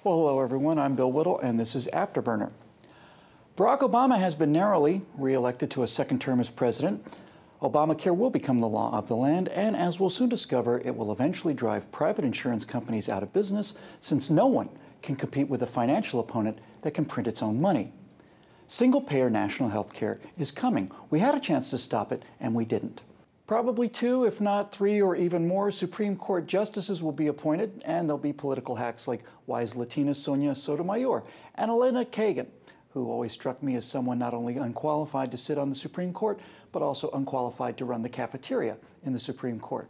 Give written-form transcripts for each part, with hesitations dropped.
Well, hello everyone, I'm Bill Whittle and this is Afterburner. Barack Obama has been narrowly re-elected to a second term as president. ObamaCare will become the law of the land, and as we'll soon discover, it will eventually drive private insurance companies out of business, since no one can compete with a financial opponent that can print its own money. Single-payer national health care is coming. We had a chance to stop it, and we didn't. Probably 2, if not 3 or even more, Supreme Court justices will be appointed, and there'll be political hacks like wise Latina Sonia Sotomayor and Elena Kagan, who always struck me as someone not only unqualified to sit on the Supreme Court, but also unqualified to run the cafeteria in the Supreme Court.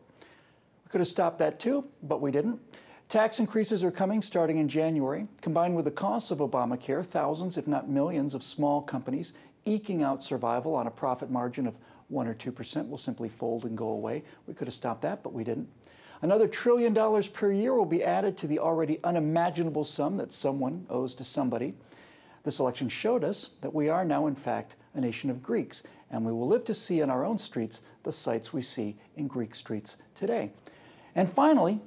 We could have stopped that too, but we didn't. Tax increases are coming starting in January. Combined with the costs of ObamaCare, thousands, if not millions, of small companies eking out survival on a profit margin of 1 or 2% will simply fold and go away. We could have stopped that, but we didn't. Another $1 trillion per year will be added to the already unimaginable sum that someone owes to somebody. This election showed us that we are now, in fact, a nation of Greeks, and we will live to see in our own streets the sights we see in Greek streets today. And finally,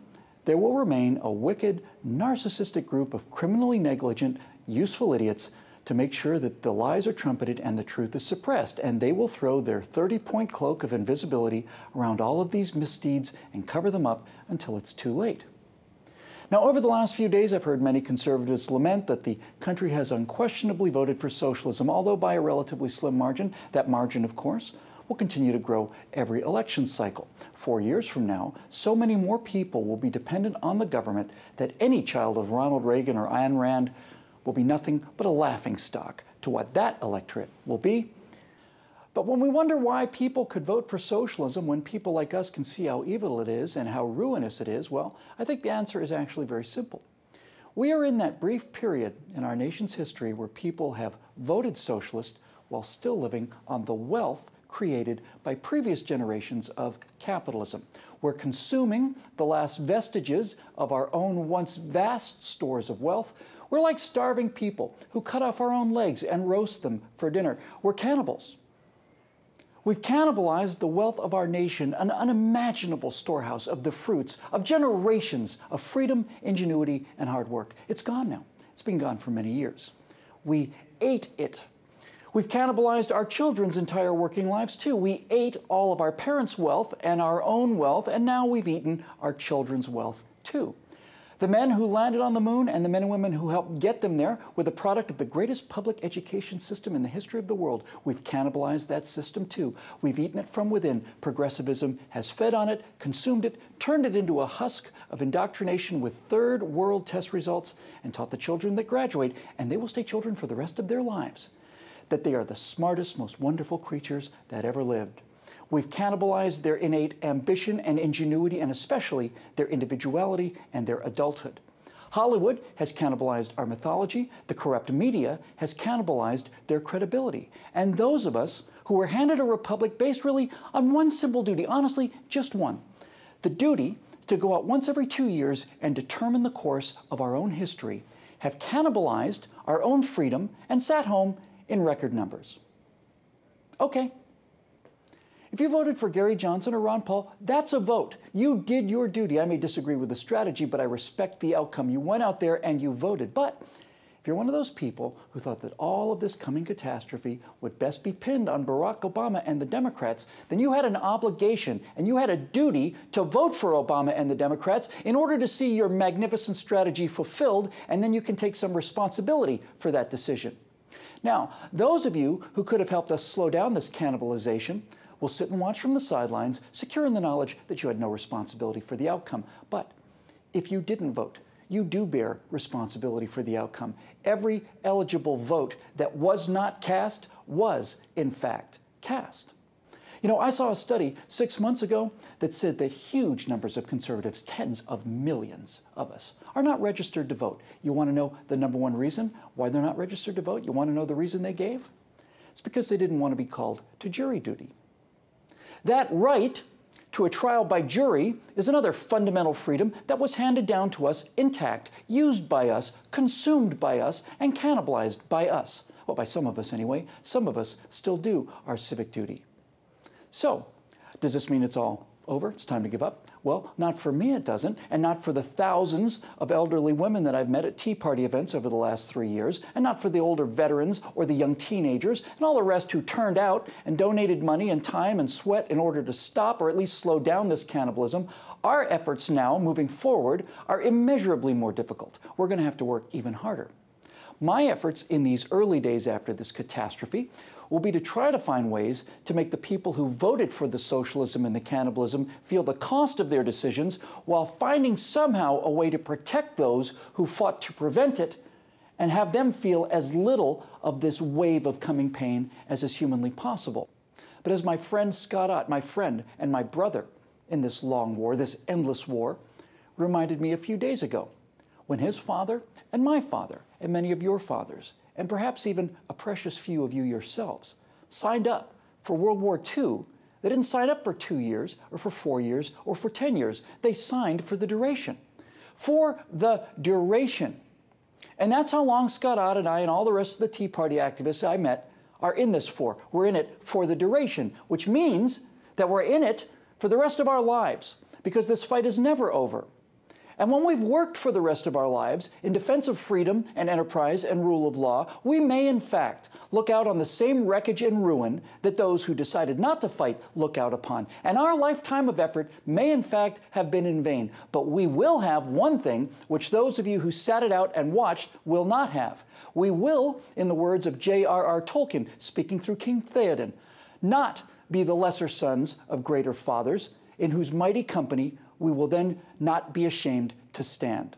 there will remain a wicked, narcissistic group of criminally negligent, useful idiots to make sure that the lies are trumpeted and the truth is suppressed, and they will throw their 30-point cloak of invisibility around all of these misdeeds and cover them up until it's too late. Now, over the last few days, I've heard many conservatives lament that the country has unquestionably voted for socialism, although by a relatively slim margin. That margin, of course, will continue to grow every election cycle. 4 years from now, so many more people will be dependent on the government that any child of Ronald Reagan or Ayn Rand will be nothing but a laughingstock to what that electorate will be. But when we wonder why people could vote for socialism when people like us can see how evil it is and how ruinous it is, well, I think the answer is actually very simple. We are in that brief period in our nation's history where people have voted socialist while still living on the wealth created by previous generations of capitalism. We're consuming the last vestiges of our own once vast stores of wealth. We're like starving people who cut off our own legs and roast them for dinner. We're cannibals. We've cannibalized the wealth of our nation, an unimaginable storehouse of the fruits of generations of freedom, ingenuity, and hard work. It's gone now. It's been gone for many years. We ate it. We've cannibalized our children's entire working lives, too. We ate all of our parents' wealth and our own wealth, and now we've eaten our children's wealth, too. The men who landed on the moon and the men and women who helped get them there were the product of the greatest public education system in the history of the world. We've cannibalized that system, too. We've eaten it from within. Progressivism has fed on it, consumed it, turned it into a husk of indoctrination with third world test results, and taught the children that graduate, and they will stay children for the rest of their lives, that they are the smartest, most wonderful creatures that ever lived. We've cannibalized their innate ambition and ingenuity, and especially their individuality and their adulthood. Hollywood has cannibalized our mythology. The corrupt media has cannibalized their credibility. And those of us who were handed a republic based really on one simple duty, honestly, just one, the duty to go out once every 2 years and determine the course of our own history, have cannibalized our own freedom and sat home in record numbers. Okay. If you voted for Gary Johnson or Ron Paul, that's a vote. You did your duty. I may disagree with the strategy, but I respect the outcome. You went out there and you voted. But if you're one of those people who thought that all of this coming catastrophe would best be pinned on Barack Obama and the Democrats, then you had an obligation and you had a duty to vote for Obama and the Democrats in order to see your magnificent strategy fulfilled, and then you can take some responsibility for that decision. Now, those of you who could have helped us slow down this cannibalization will sit and watch from the sidelines, secure in the knowledge that you had no responsibility for the outcome. But if you didn't vote, you do bear responsibility for the outcome. Every eligible vote that was not cast was, in fact, cast. You know, I saw a study 6 months ago that said that huge numbers of conservatives, tens of millions of us, are not registered to vote. You want to know the number one reason why they're not registered to vote? You want to know the reason they gave? It's because they didn't want to be called to jury duty. That right to a trial by jury is another fundamental freedom that was handed down to us intact, used by us, consumed by us, and cannibalized by us. Well, by some of us anyway. Some of us still do our civic duty. So, does this mean it's all Over? It's time to give up? Well, not for me it doesn't, and not for the thousands of elderly women that I've met at Tea Party events over the last 3 years, and not for the older veterans or the young teenagers and all the rest who turned out and donated money and time and sweat in order to stop or at least slow down this cannibalism. Our efforts now, moving forward, are immeasurably more difficult. We're going to have to work even harder. My efforts in these early days after this catastrophe will be to try to find ways to make the people who voted for the socialism and the cannibalism feel the cost of their decisions, while finding somehow a way to protect those who fought to prevent it and have them feel as little of this wave of coming pain as is humanly possible. But as my friend Scott Ott, my friend and my brother in this long war, this endless war, reminded me a few days ago, when his father and my father and many of your fathers, and perhaps even a precious few of you yourselves, signed up for World War II, they didn't sign up for 2 years or for 4 years or for 10 years. They signed for the duration. For the duration. And that's how long Scott Ott and I and all the rest of the Tea Party activists I met are in this for. We're in it for the duration, which means that we're in it for the rest of our lives, because this fight is never over. And when we've worked for the rest of our lives in defense of freedom and enterprise and rule of law, we may in fact look out on the same wreckage and ruin that those who decided not to fight look out upon. And our lifetime of effort may in fact have been in vain. But we will have one thing which those of you who sat it out and watched will not have. We will, in the words of J.R.R. Tolkien, speaking through King Theoden, not be the lesser sons of greater fathers, in whose mighty company we will then not be ashamed to stand.